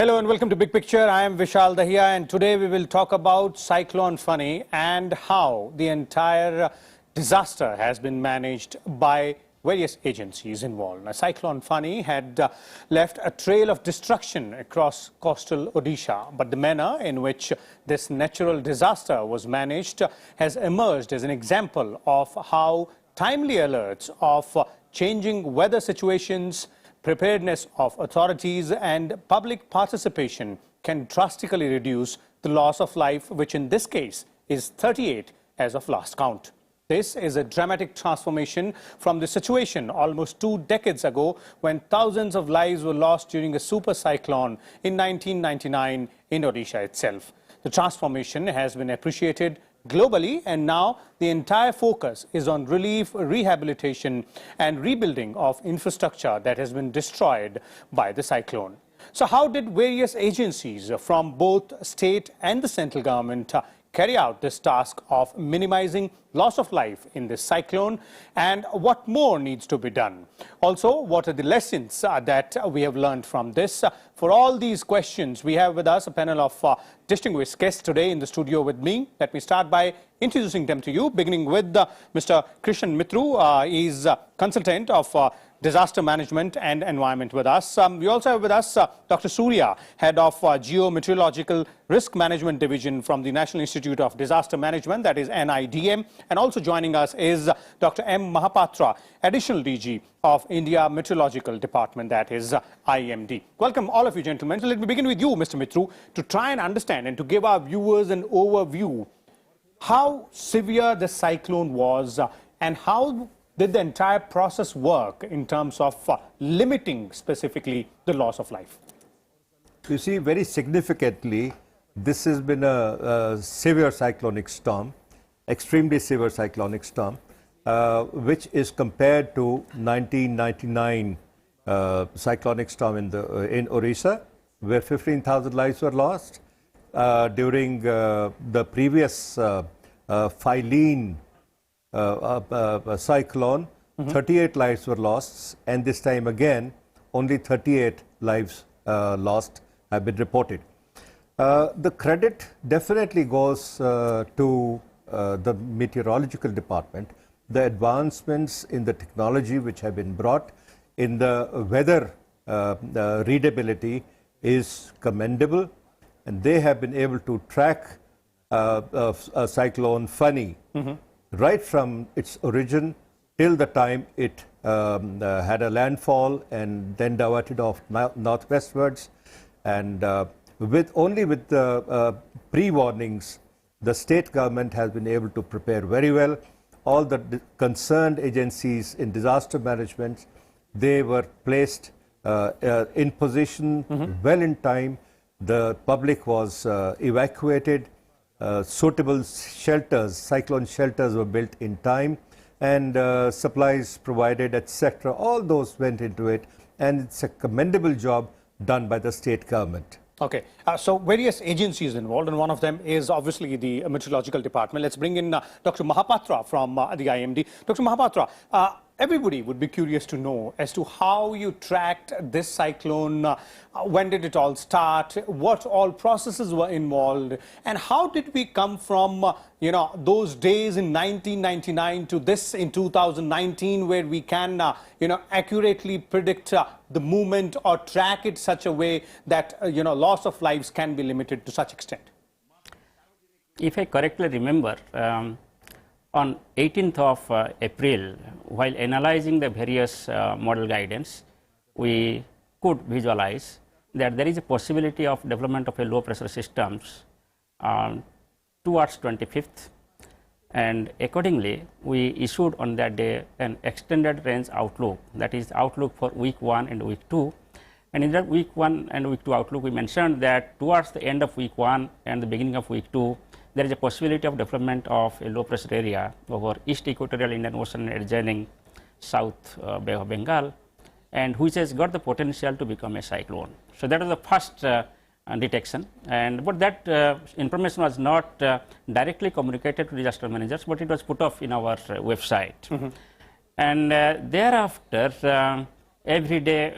Hello and welcome to Big Picture. I am Vishal Dahiya and today we will talk about Cyclone Fani and how the entire disaster has been managed by various agencies involved. Now, Cyclone Fani had left a trail of destruction across coastal Odisha, but the manner in which this natural disaster was managed has emerged as an example of how timely alerts of changing weather situations, preparedness of authorities and public participation can drastically reduce the loss of life, which in this case is 38 as of last count. This is a dramatic transformation from the situation almost 2 decades ago when thousands of lives were lost during a super cyclone in 1999 in Odisha itself. The transformation has been appreciated globally, and now the entire focus is on relief, rehabilitation and rebuilding of infrastructure that has been destroyed by the cyclone. So how did various agencies from both state and the central government carry out this task of minimizing loss of life in this cyclone, and what more needs to be done? Also, what are the lessons that we have learned from this? For all these questions, we have with us a panel of distinguished guests today in the studio with me. Let me start by introducing them to you, beginning with Mr. Krishan Mitru. He is consultant of disaster management and environment with us. We also have with us Dr. Surya, head of Geometeorological Risk Management Division from the National Institute of Disaster Management, that is NIDM. And also joining us is Dr. M. Mahapatra, additional DG of India Meteorological Department, that is IMD. Welcome all of you gentlemen. So let me begin with you, Mr. Mitru, to try and understand and to give our viewers an overview how severe the cyclone was and how did the entire process work in terms of limiting specifically the loss of life? You see, very significantly, this has been a severe cyclonic storm, extremely severe cyclonic storm, which is compared to 1999 cyclonic storm in Orissa, where 15,000 lives were lost. During the previous Phylene cyclone, 38 lives were lost, and this time again only 38 lives lost have been reported. The credit definitely goes to the meteorological department. The advancements in the technology which have been brought in the weather readability is commendable, and they have been able to track Cyclone Fani right from its origin till the time it had a landfall and then diverted off northwestwards. And with the pre-warnings, the state government has been able to prepare very well. All the concerned agencies in disaster management, they were placed in position well in time. The public was evacuated. Suitable shelters, cyclone shelters were built in time, and supplies provided, etc. All those went into it, and it's a commendable job done by the state government. Okay, so various agencies involved, and one of them is obviously the meteorological department. Let's bring in Dr. Mahapatra from the IMD. Dr. Mahapatra, everybody would be curious to know as to how you tracked this cyclone, when did it all start, what all processes were involved, and how did we come from, those days in 1999 to this in 2019, where we can, accurately predict the movement or track it such a way that, loss of lives can be limited to such extent? If I correctly remember, on 18th of April, while analyzing the various model guidance, we could visualize that there is a possibility of development of a low pressure systems towards 25th, and accordingly we issued on that day an extended range outlook, that is outlook for week 1 and week 2. And in that week 1 and week 2 outlook, we mentioned that towards the end of week 1 and the beginning of week 2, there is a possibility of development of a low pressure area over East Equatorial Indian Ocean and adjoining South Bay of Bengal, and which has got the potential to become a cyclone. So that was the first detection, but that information was not directly communicated to disaster managers, but it was put off in our website. And thereafter, every day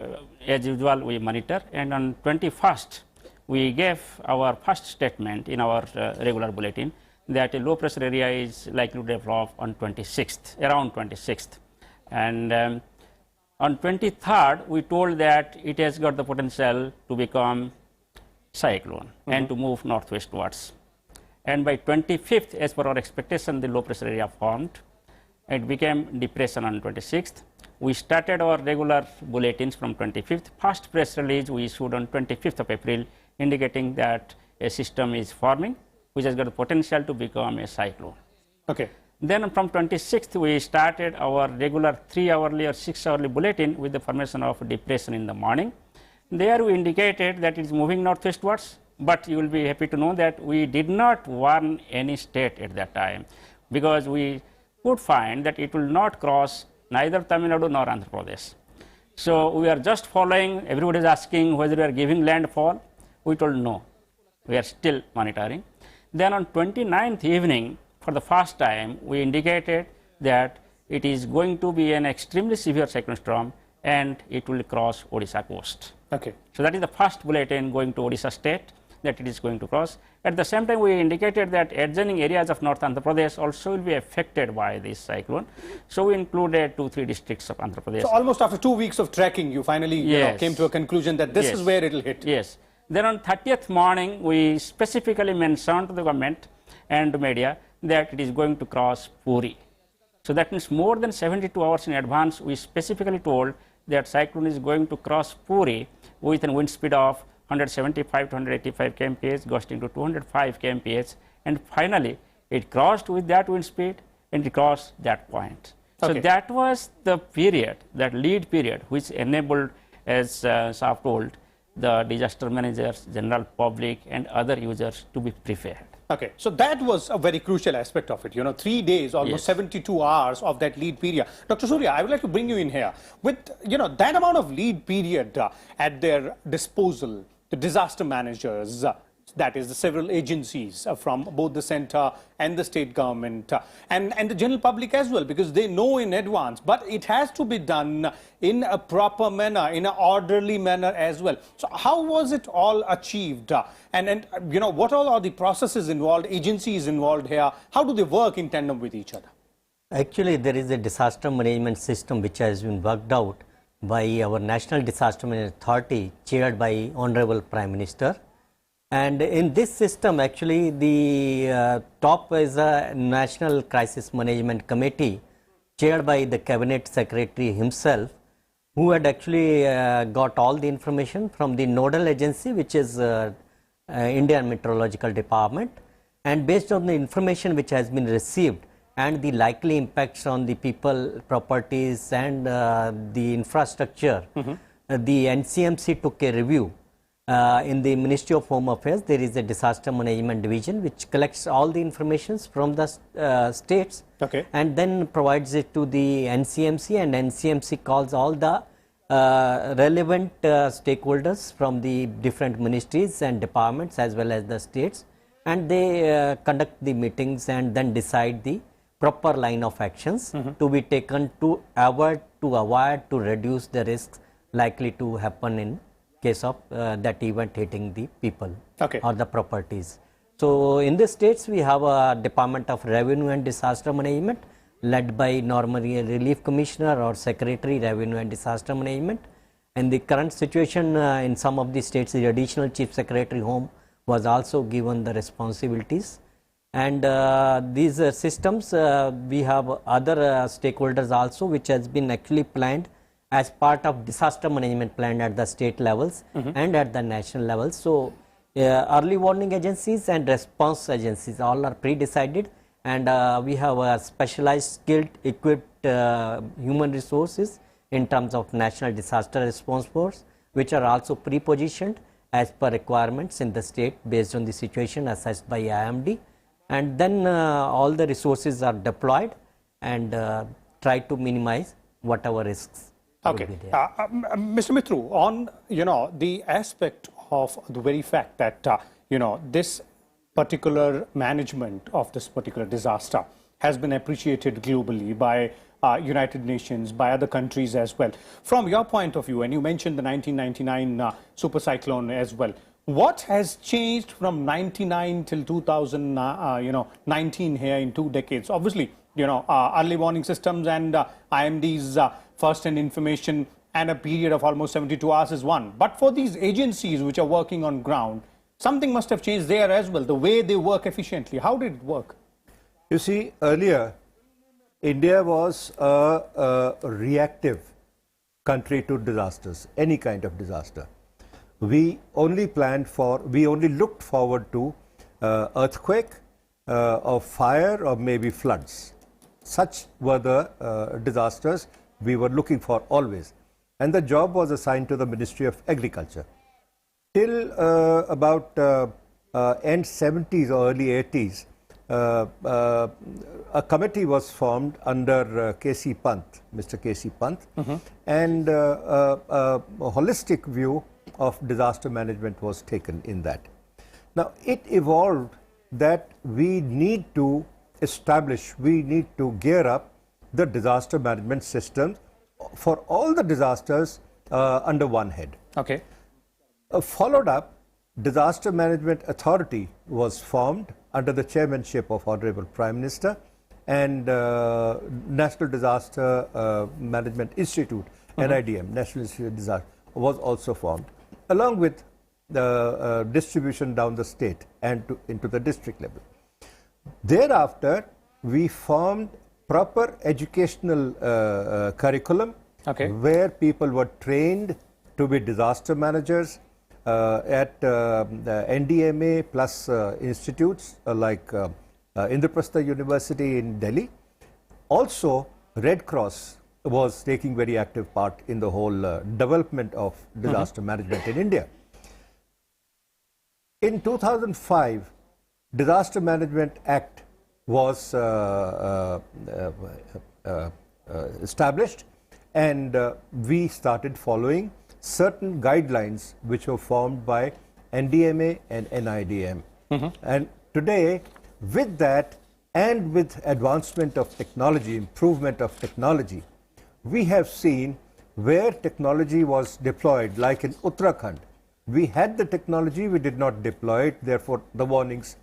as usual we monitor, and on 21st we gave our first statement in our regular bulletin that a low pressure area is likely to develop on 26th, around 26th. And on 23rd, we told that it has got the potential to become cyclone and to move northwestwards. And by 25th, as per our expectation, the low pressure area formed. It became depression on 26th. We started our regular bulletins from 25th. First press release we issued on 25th of April, indicating that a system is forming, which has got the potential to become a cyclone. Okay. Then from 26th, we started our regular 3-hourly or 6-hourly bulletin with the formation of depression in the morning. There we indicated that it is moving northwestwards, but you will be happy to know that we did not warn any state at that time, because we could find that it will not cross neither Tamil Nadu nor Andhra Pradesh. So we are just following. Everybody is asking whether we are giving landfall. We told no. We are still monitoring. Then on 29th evening, for the first time, we indicated that it is going to be an extremely severe cyclone storm and it will cross Odisha coast. Okay. So that is the first bulletin going to Odisha state that it is going to cross. At the same time, we indicated that adjoining areas of North Andhra Pradesh also will be affected by this cyclone. So we included 2-3 districts of Andhra Pradesh. So almost after 2 weeks of tracking, you finally came to a conclusion that this is where it will hit. Yes. Then on 30th morning, we specifically mentioned to the government and media that it is going to cross Puri. So that means more than 72 hours in advance, we specifically told that cyclone is going to cross Puri with a wind speed of 175 to 185 kmph, gusting to 205 kmph, and finally it crossed with that wind speed and it crossed that point. So that was the period, that lead period, which enabled, as Saab told, the disaster managers, general public, and other users to be prepared. Okay, so that was a very crucial aspect of it. 3 days, almost 72 hours of that lead period. Dr. Surya, I would like to bring you in here. With that amount of lead period at their disposal, the disaster managers, that is the several agencies from both the center and the state government and the general public as well, because they know in advance, but it has to be done in a proper manner, in an orderly manner as well. So how was it all achieved? And what all are the processes involved, agencies involved here? How do they work in tandem with each other? Actually, there is a disaster management system which has been worked out by our National Disaster Management Authority, chaired by Honorable Prime Minister. And in this system, actually, the top is a National Crisis Management Committee, chaired by the Cabinet Secretary himself, who had actually got all the information from the nodal agency, which is Indian Meteorological Department. And based on the information which has been received and the likely impacts on the people, properties, and the infrastructure, the NCMC took a review. In the Ministry of Home Affairs, there is a disaster management division which collects all the information from the states and then provides it to the NCMC, and NCMC calls all the relevant stakeholders from the different ministries and departments as well as the states, and they conduct the meetings and then decide the proper line of actions to be taken to avoid, to reduce the risks likely to happen in case of that event hitting the people or the properties. So in the states, we have a Department of Revenue and Disaster Management led by normally a Relief Commissioner or Secretary Revenue and Disaster Management. In the current situation, in some of the states, the Additional Chief Secretary Home was also given the responsibilities. And these systems, we have other stakeholders also, which has been actually planned as part of disaster management plan at the state levels and at the national levels. So early warning agencies and response agencies all are pre-decided, and we have a specialized, skilled, equipped human resources in terms of National Disaster Response Force, which are also pre-positioned as per requirements in the state based on the situation assessed by IMD. And then all the resources are deployed and try to minimize whatever risks. Okay, Mr. Mitru, on the aspect of the very fact that this particular management of this particular disaster has been appreciated globally by United Nations, by other countries as well. From your point of view, and you mentioned the 1999 super cyclone as well, What has changed from 99 till 2019 here in 2 decades? Obviously, early warning systems and IMD's first-hand information and a period of almost 72 hours is one. But for these agencies which are working on ground, something must have changed there as well, the way they work efficiently. How did it work? You see, earlier, India was a reactive country to disasters, any kind of disaster. We only looked forward to earthquake, or fire, or maybe floods. Such were the disasters we were looking for always. And the job was assigned to the Ministry of Agriculture. Till about end 70s or early 80s, a committee was formed under K.C. Pant, Mr. K.C. Pant, and a holistic view of disaster management was taken in that. Now, it evolved that we need to gear up the disaster management system for all the disasters under one head. Okay. Followed up, Disaster Management Authority was formed under the chairmanship of Honorable Prime Minister, and National Disaster Management Institute, NIDM, National Institute of Disaster, was also formed, along with the distribution down the state and into the district level. Thereafter, we formed proper educational curriculum, where people were trained to be disaster managers at the NDMA plus institutes like Indraprastha University in Delhi. Also, Red Cross was taking very active part in the whole development of disaster management in India. In 2005, Disaster Management Act was established, and we started following certain guidelines which were formed by NDMA and NIDM. And today, with that and with advancement of technology, improvement of technology, we have seen where technology was deployed, like in Uttarakhand. We had the technology, we did not deploy it, therefore the warnings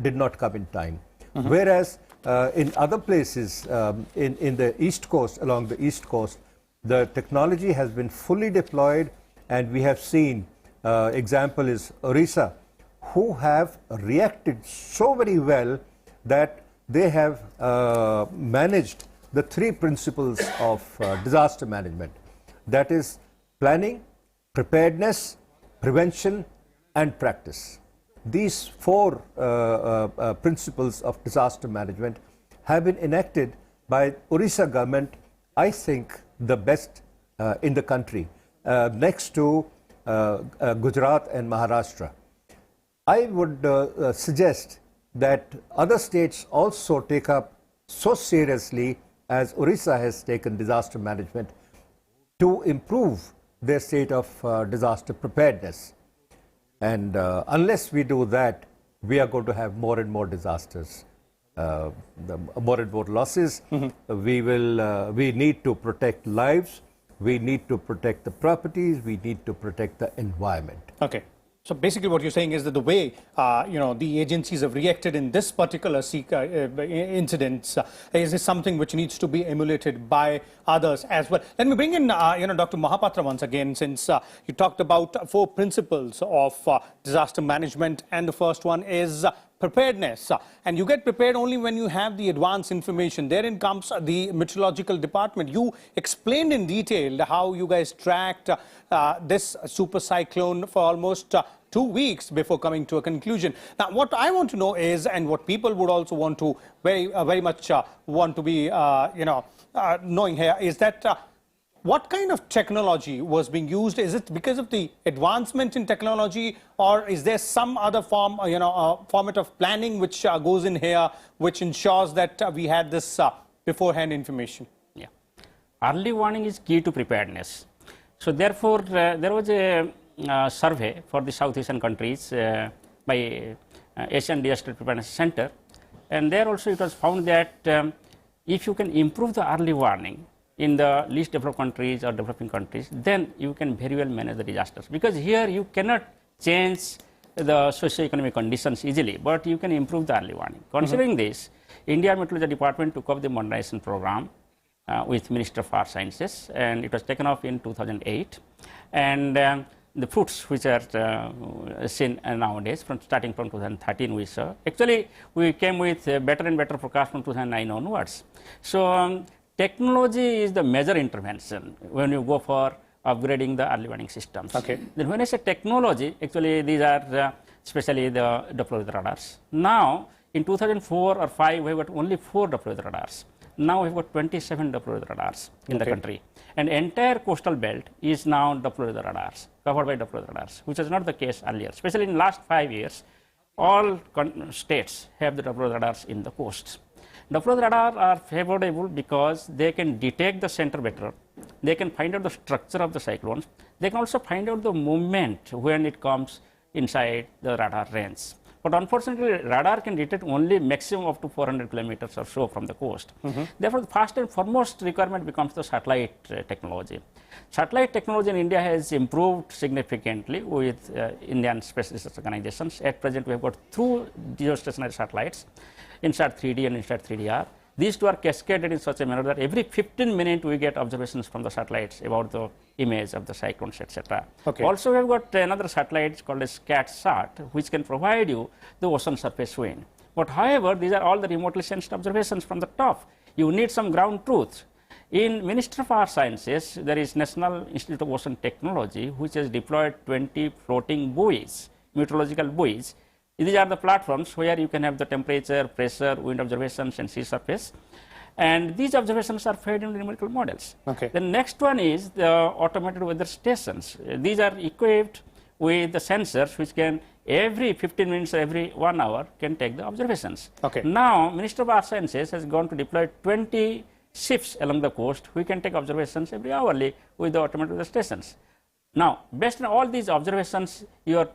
did not come in time. Whereas in other places in the East Coast, along the East Coast, the technology has been fully deployed, and we have seen, example is Orissa, who have reacted so very well that they have managed the three principles of disaster management. That is planning, preparedness, prevention, and practice. These four principles of disaster management have been enacted by Orissa government, I think the best in the country, next to Gujarat and Maharashtra. I would suggest that other states also take up so seriously as Orissa has taken disaster management to improve their state of disaster preparedness. And unless we do that, we are going to have more and more disasters, more and more losses. We need to protect lives, we need to protect the properties, we need to protect the environment. Okay. So basically what you're saying is that the way, the agencies have reacted in this particular incident is something which needs to be emulated by others as well. Let me bring in, Dr. Mahapatra once again, since you talked about four principles of disaster management, and the first one is preparedness. And you get prepared only when you have the advanced information. Therein comes the meteorological department. You explained in detail how you guys tracked this super cyclone for almost 2 weeks before coming to a conclusion. Now, what I want to know is, and what people would also want to very much want to be, knowing here, is that what kind of technology was being used? Is it because of the advancement in technology, or is there some other form, format of planning which goes in here, which ensures that we had this beforehand information? Yeah, early warning is key to preparedness. So therefore, there was a survey for the South Asian countries by Asian Disaster Preparedness Center, and there also it was found that if you can improve the early warning in the least developed countries or developing countries, then you can very well manage the disasters. Because here you cannot change the socio-economic conditions easily, but you can improve the early warning. Considering this, India Meteorology Department took up the modernization program with Minister of Earth Sciences, and it was taken off in 2008. And the fruits which are seen nowadays, starting from 2013 we saw. Actually, we came with better and better forecast from 2009 onwards. So technology is the major intervention when you go for upgrading the early warning systems. Okay. Then when I say technology, actually these are especially the Doppler radars. Now, in 2004 or 5, we got only 4 Doppler radars. Now we've got 27 Doppler radars in the country. And entire coastal belt is now Doppler radars, covered by Doppler radars, which was not the case earlier. Especially in the last 5 years, all states have the Doppler radars in the coasts. Doppler radars are favorable because they can detect the center better. They can find out the structure of the cyclones. They can also find out the movement when it comes inside the radar range. But unfortunately, radar can detect only maximum up to 400 kilometers or so from the coast. Therefore, the first and foremost requirement becomes the satellite technology. Satellite technology in India has improved significantly with Indian Space Research Organizations. At present, we have got 2 geostationary satellites, INSAT 3D and INSAT 3DR. These 2 are cascaded in such a manner that every 15 minutes we get observations from the satellites about the image of the cyclones, etc. Okay. Also, we have got another satellite called as CAT-SAT, which can provide you the ocean surface wind. But however, these are all the remotely sensed observations from the top. You need some ground truth. In Ministry of Earth Sciences, there is National Institute of Ocean Technology, which has deployed 20 floating buoys, meteorological buoys. These are the platforms where you can have the temperature, pressure, wind observations, and sea surface. And these observations are fed into numerical models. Okay. The next one is the automated weather stations. These are equipped with the sensors which can every 15 minutes or every 1 hour can take the observations. Okay. Now, Minister of Earth Sciences has gone to deploy 20 ships along the coast who can take observations every hourly with the automated weather stations. Now, based on all these observations, your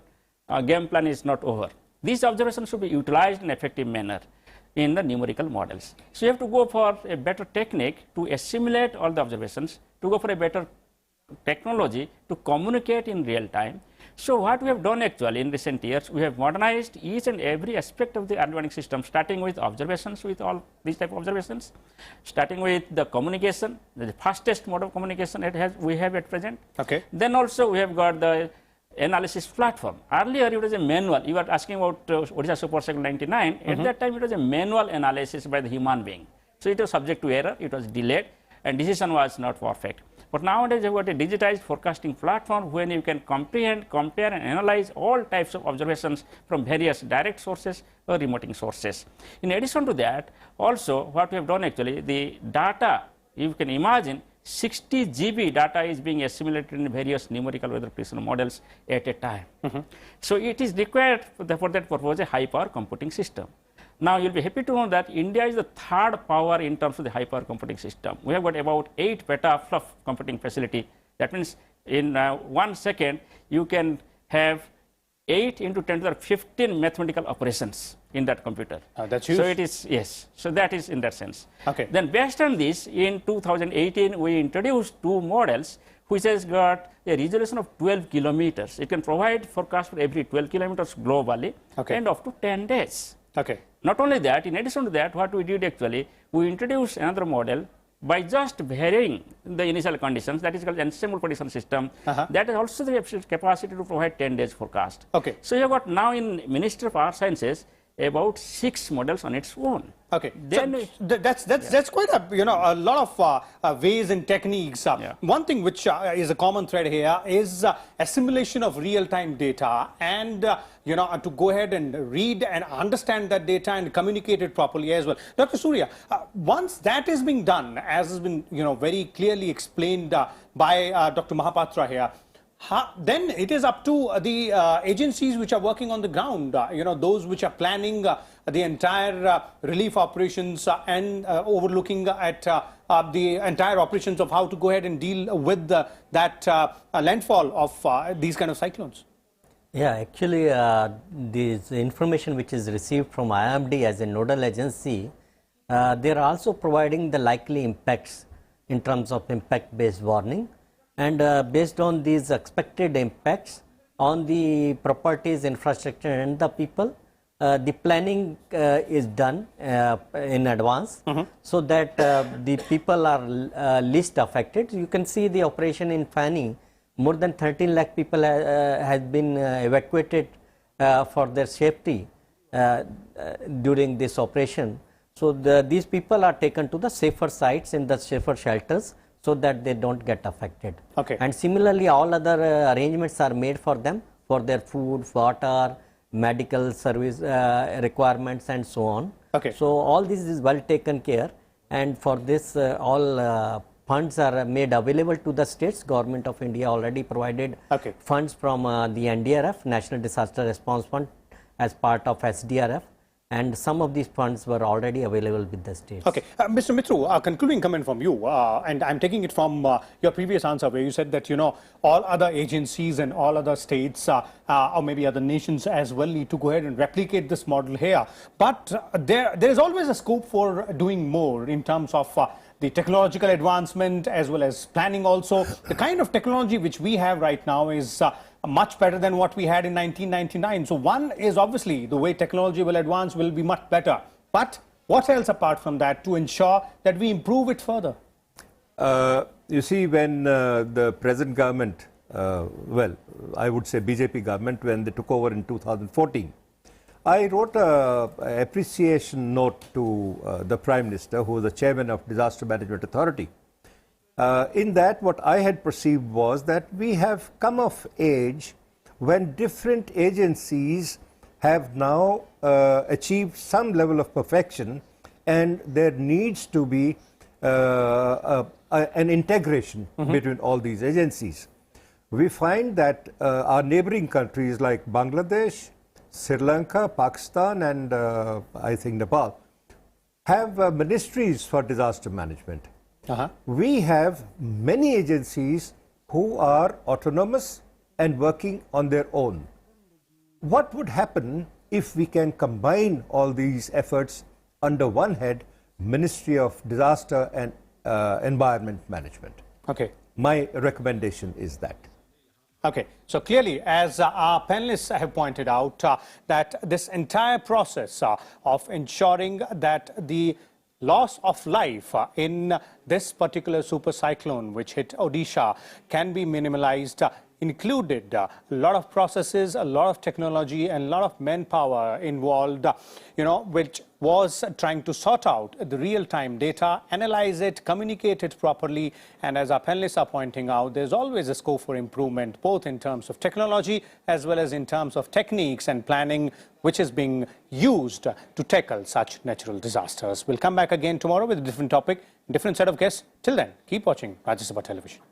game plan is not over. These observations should be utilized in an effective manner in the numerical models. So you have to go for a better technique to assimilate all the observations, to go for a better technology to communicate in real time. So what we have done actually in recent years, we have modernized each and every aspect of the early warning system, starting with observations, with all these type of observations, starting with the communication, the fastest mode of communication we have at present. Okay. Then also we have got the analysis platform. Earlier it was a manual. You were asking about Odisha Super Cyclone 99. At that time it was a manual analysis by the human being. So it was subject to error, it was delayed, and decision was not perfect. But nowadays you have got a digitized forecasting platform when you can comprehend, compare and analyze all types of observations from various direct sources or remoting sources. In addition to that, also what we have done actually, the data, you can imagine 60 GB data is being assimilated in various numerical weather prediction models at a time. So it is required for that purpose a high power computing system. Now you'll be happy to know that India is the 3rd power in terms of the high power computing system. We have got about 8 petaflop of computing facility. That means in 1 second you can have 8 into 10 to the 15 mathematical operations in that computer. That's huge. So it is, yes. So that is in that sense. Okay. Then based on this, in 2018, we introduced 2 models which has got a resolution of 12 kilometers. It can provide forecast for every 12 kilometers globally and up to 10 days. Okay. Not only that, in addition to that, what we did actually, we introduced another model by just varying the initial conditions, that is called ensemble prediction system. That is also the capacity to provide 10 days forecast. Okay. So you have got now in Ministry of Earth Sciences about 6 models on its own. Okay, Then so that's quite a a lot of ways and techniques. One thing which is a common thread here is assimilation of real-time data, and to go ahead and read and understand that data and communicate it properly as well. Dr. Surya, once that is being done, as has been very clearly explained by Dr. Mahapatra here, then it is up to the agencies which are working on the ground, those which are planning the entire relief operations and overlooking at the entire operations of how to go ahead and deal with that landfall of these kind of cyclones. Yeah, actually this information which is received from IMD as a nodal agency, they are also providing the likely impacts in terms of impact based warning. And based on these expected impacts, on the properties, infrastructure and the people. The planning is done in advance, so that the people are least affected. You can see the operation in Fani, more than 13 lakh people has been evacuated for their safety during this operation. So these people are taken to the safer sites in the safer shelters, so that they don't get affected. Okay. And similarly, all other arrangements are made for them for their food, water, medical service requirements and so on. Okay. So all this is well taken care, and for this all funds are made available to the states. Government of India already provided funds from the NDRF, National Disaster Response Fund, as part of SDRF, and some of these funds were already available with the states. Okay. Mr. Mitru, a concluding comment from you, and I'm taking it from your previous answer where you said that, all other agencies and all other states or maybe other nations as well need to go ahead and replicate this model here. But there is always a scope for doing more in terms of the technological advancement as well as planning also. The kind of technology which we have right now is much better than what we had in 1999. So one is obviously the way technology will advance will be much better. But what else apart from that to ensure that we improve it further? You see, when the present government, well, I would say BJP government, when they took over in 2014, I wrote an appreciation note to the Prime Minister, who was the chairman of Disaster Management Authority. In that, what I had perceived was that we have come of age when different agencies have now achieved some level of perfection, and there needs to be an integration between all these agencies. We find that our neighboring countries like Bangladesh, Sri Lanka, Pakistan and I think Nepal have ministries for disaster management. We have many agencies who are autonomous and working on their own. What would happen if we can combine all these efforts under one head, Ministry of Disaster and Environment Management? Okay. My recommendation is that. Okay, so clearly, as our panelists have pointed out, that this entire process of ensuring that the loss of life in this particular super cyclone which hit Odisha can be minimalized included a lot of processes, a lot of technology and a lot of manpower involved, which was trying to sort out the real-time data, analyze it, communicate it properly. And as our panelists are pointing out, there's always a scope for improvement, both in terms of technology as well as in terms of techniques and planning, which is being used to tackle such natural disasters. We'll come back again tomorrow with a different topic, different set of guests. Till then, keep watching Rajya Sabha Television.